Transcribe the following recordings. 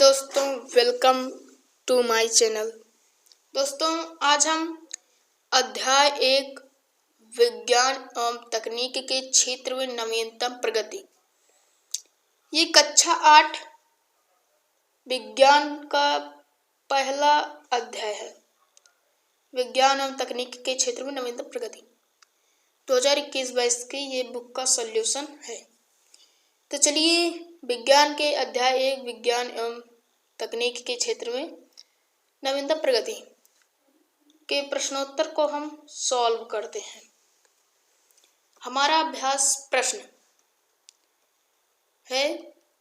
दोस्तों, welcome to my channel. दोस्तों, आज हम अध्याय 1 विज्ञान एवं तकनीक के क्षेत्र में नवीनतम प्रगति, ये कक्षा 8 विज्ञान का पहला अध्याय है। विज्ञान एवं तकनीक के क्षेत्र में नवीनतम प्रगति 2021-22 की ये बुक का सॉल्यूशन है। तो चलिए विज्ञान के अध्याय 1 विज्ञान एवं तकनीक के क्षेत्र में नवीनतम प्रगति के प्रश्नोत्तर को हम सॉल्व करते हैं। हमारा अभ्यास प्रश्न है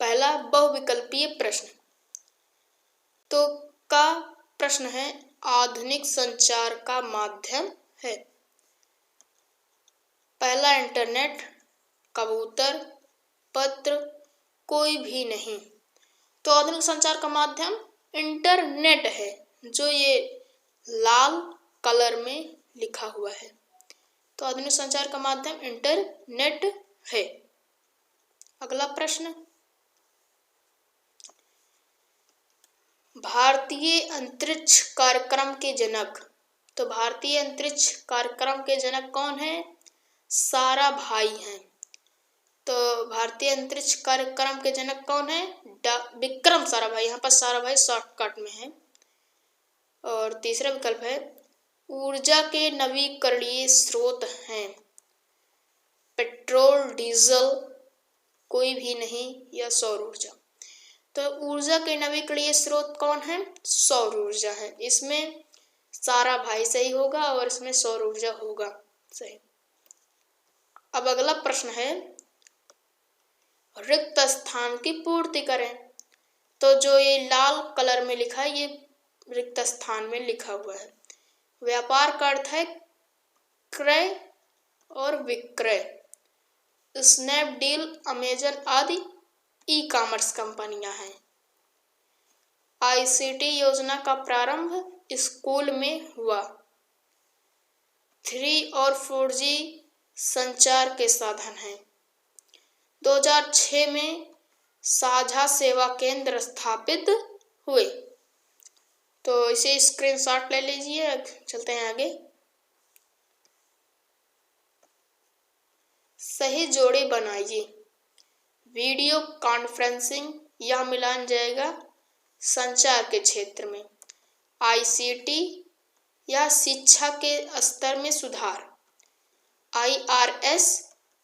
पहला बहुविकल्पीय प्रश्न। तो का प्रश्न है आधुनिक संचार का माध्यम है। पहला इंटरनेट, कबूतर, पत्र, कोई भी नहीं। तो आधुनिक संचार का माध्यम इंटरनेट है, जो ये लाल कलर में लिखा हुआ है। तो आधुनिक संचार का माध्यम इंटरनेट है। अगला प्रश्न, भारतीय अंतरिक्ष कार्यक्रम के जनक। तो भारतीय अंतरिक्ष कार्यक्रम के जनक कौन है? साराभाई हैं। तो भारतीय अंतरिक्ष कार्यक्रम के जनक कौन है? विक्रम साराभाई। यहाँ पर साराभाई शॉर्टकट में है। और तीसरा विकल्प है ऊर्जा के नवीकरणीय स्रोत हैं। पेट्रोल, डीजल, कोई भी नहीं, या सौर ऊर्जा। तो ऊर्जा के नवीकरणीय स्रोत कौन है? सौर ऊर्जा है। इसमें साराभाई सही होगा और इसमें सौर ऊर्जा होगा सही। अब अगला प्रश्न है रिक्त स्थान की पूर्ति करें। तो जो ये लाल कलर में लिखा है, ये रिक्त स्थान में लिखा हुआ है। व्यापार का अर्थ है क्रय और विक्रय। स्नैपडील, अमेजन आदि ई कॉमर्स कंपनियां हैं। आईसीटी योजना का प्रारंभ स्कूल में हुआ। 3 और 4G संचार के साधन हैं। 2006 में साझा सेवा केंद्र स्थापित हुए। तो इसे स्क्रीनशॉट ले लीजिए। चलते हैं आगे। सही जोड़ी बनाइए। वीडियो कॉन्फ्रेंसिंग यह मिलान जाएगा संचार के क्षेत्र में। आईसीटी या शिक्षा के स्तर में सुधार। IRS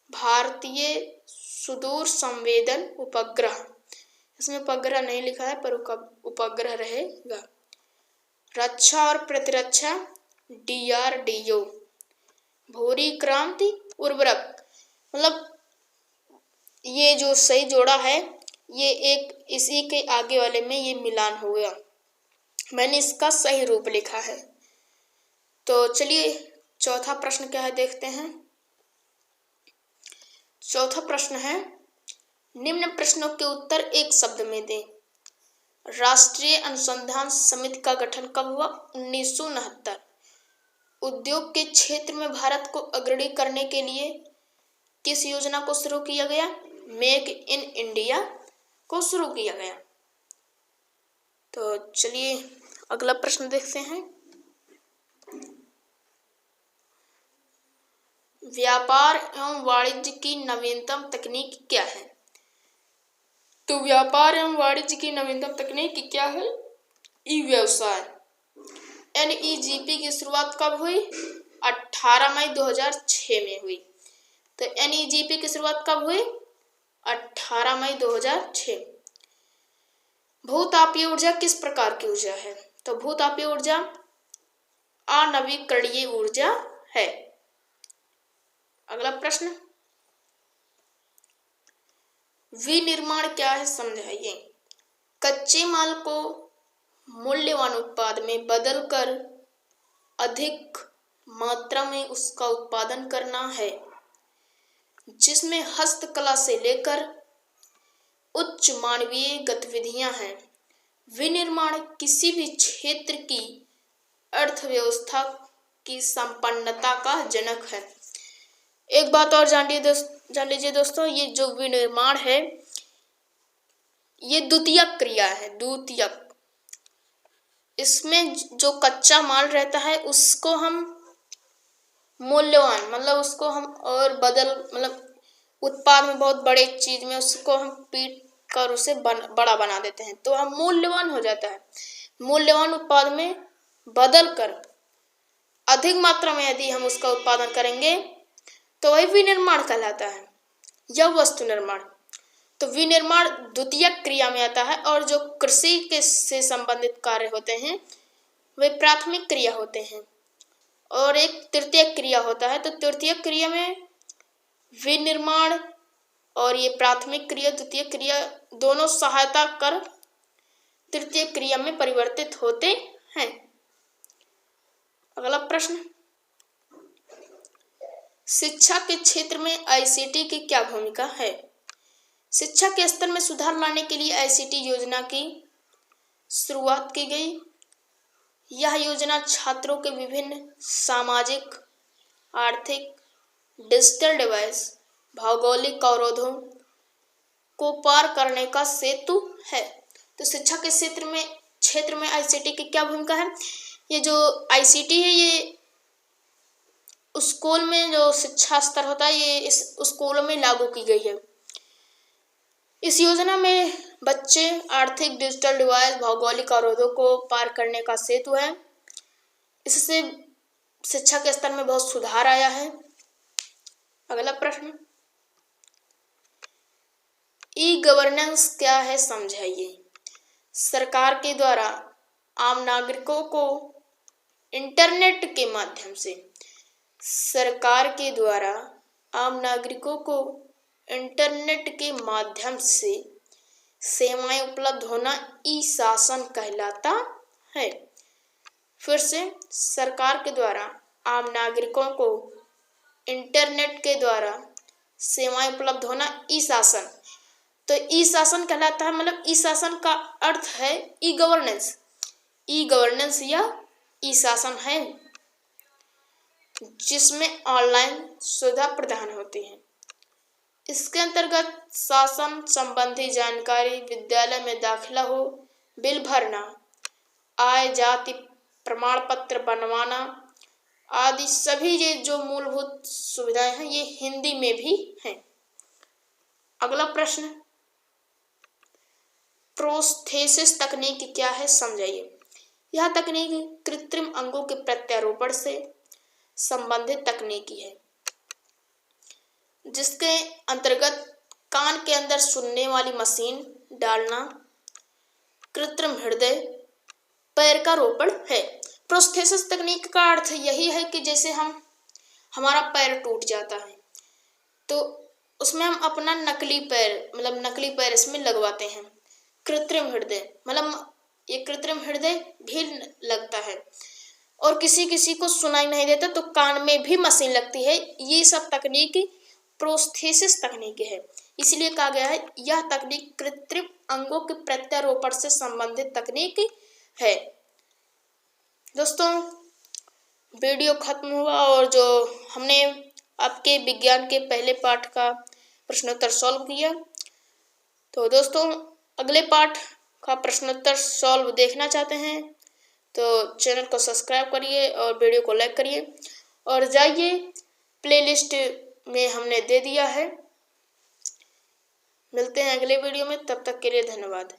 भारतीय सुदूर संवेदन उपग्रह। इसमें उपग्रह नहीं लिखा है पर उपग्रह रहेगा। रक्षा और प्रतिरक्षा DRDO। भूरी क्रांति उर्वरक। मतलब ये जो सही जोड़ा है, ये एक इसी के आगे वाले में ये मिलान हो गया। मैंने इसका सही रूप लिखा है। तो चलिए चौथा प्रश्न क्या है देखते हैं। चौथा प्रश्न है निम्न प्रश्नों के उत्तर एक शब्द में दें। राष्ट्रीय अनुसंधान समिति का गठन कब हुआ? 1969। उद्योग के क्षेत्र में भारत को अग्रणी करने के लिए किस योजना को शुरू किया गया? मेक इन इंडिया को शुरू किया गया। तो चलिए अगला प्रश्न देखते हैं। व्यापार एवं वाणिज्य की नवीनतम तकनीक क्या है? तो व्यापार एवं वाणिज्य की नवीनतम तकनीक क्या है? ई व्यवसाय। NEGP की शुरुआत कब हुई? 18 मई 2006 में हुई। तो NEGP की शुरुआत कब हुई? 18 मई 2006। भूतापीय ऊर्जा किस प्रकार की ऊर्जा है? तो भूतापीय ऊर्जा अनवीकरणीय ऊर्जा है। अगला प्रश्न, विनिर्माण क्या है समझाइए। कच्चे माल को मूल्यवान उत्पाद में बदलकर अधिक मात्रा में उसका उत्पादन करना है, जिसमें हस्तकला से लेकर उच्च मानवीय गतिविधियां हैं। विनिर्माण किसी भी क्षेत्र की अर्थव्यवस्था की संपन्नता का जनक है। एक बात और जान लीजिए दोस्तों, ये जो विनिर्माण है ये द्वितीयक क्रिया है, द्वितीयक। इसमें जो कच्चा माल रहता है उसको हम मूल्यवान, मतलब उसको हम और मतलब उत्पाद में बहुत बड़े चीज में उसको हम पीट कर उसे बड़ा बना देते हैं, तो हम मूल्यवान हो जाता है। मूल्यवान उत्पाद में बदल कर अधिक मात्रा में यदि हम उसका उत्पादन करेंगे तो वही विनिर्माण कहलाता है या वस्तु निर्माण। तो विनिर्माण द्वितीयक क्रिया में आता है, और जो कृषि के से संबंधित कार्य होते हैं वे प्राथमिक क्रिया होते हैं, और एक तृतीयक क्रिया होता है। तो तृतीयक क्रिया में विनिर्माण और ये प्राथमिक क्रिया द्वितीयक क्रिया दोनों सहायता कर तृतीयक क्रिया में परिवर्तित होते हैं। अगला प्रश्न, शिक्षा के क्षेत्र में आईसीटी की क्या भूमिका है? शिक्षा के स्तर में सुधार लाने के लिए आईसीटी योजना की शुरुआत की गई। यह योजना छात्रों के विभिन्न सामाजिक, आर्थिक, डिजिटल डिवाइस, भौगोलिक अवरोधों को पार करने का सेतु है। तो शिक्षा के क्षेत्र में आईसीटी की क्या भूमिका है? ये जो आईसीटी है ये स्कूल में जो शिक्षा स्तर होता है ये इस स्कूलों में लागू की गई है। इस योजना में बच्चे आर्थिक, डिजिटल डिवाइस, भौगोलिक अवरोधों को पार करने का सेतु है। इससे शिक्षा के स्तर में बहुत सुधार आया है। अगला प्रश्न, ई गवर्नेंस क्या है समझाइए। सरकार के द्वारा आम नागरिकों को इंटरनेट के माध्यम से सेवाएं उपलब्ध होना ई शासन कहलाता है। फिर से, सरकार के द्वारा आम नागरिकों को इंटरनेट के द्वारा सेवाएं उपलब्ध होना ई शासन, तो ई शासन कहलाता है। मतलब ई शासन का अर्थ है ई गवर्नेंस। ई गवर्नेंस या ई शासन है जिसमें ऑनलाइन सुविधा प्रदान होती है। इसके अंतर्गत शासन संबंधी जानकारी, विद्यालय में दाखिला हो, बिल भरना, आय जाति प्रमाण पत्र बनवाना आदि सभी ये जो मूलभूत सुविधाएं हैं ये हिंदी में भी हैं। अगला प्रश्न, प्रोस्थेसिस तकनीक क्या है समझाइए। यह तकनीक कृत्रिम अंगों के प्रत्यारोपण से संबंधित तकनीकी है, जिसके अंतर्गत कान के अंदर सुनने वाली मशीन डालना, कृत्रिम हृदय, पैर का रोपण है। प्रोस्थेसिस तकनीक का अर्थ यही है कि जैसे हमारा पैर टूट जाता है तो उसमें हम अपना नकली पैर इसमें लगवाते हैं। कृत्रिम हृदय मतलब ये कृत्रिम हृदय भी लगता है, और किसी को सुनाई नहीं देता तो कान में भी मशीन लगती है। ये सब तकनीक प्रोस्थेसिस तकनीक है। इसलिए कहा गया है यह तकनीक कृत्रिम अंगों के प्रत्यारोपण से संबंधित तकनीक है। दोस्तों, वीडियो खत्म हुआ और जो हमने आपके विज्ञान के पहले पाठ का प्रश्नोत्तर सॉल्व किया। तो दोस्तों, अगले पाठ का प्रश्नोत्तर सॉल्व देखना चाहते हैं तो चैनल को सब्सक्राइब करिए और वीडियो को लाइक करिए, और जाइए प्लेलिस्ट में हमने दे दिया है। मिलते हैं अगले वीडियो में, तब तक के लिए धन्यवाद।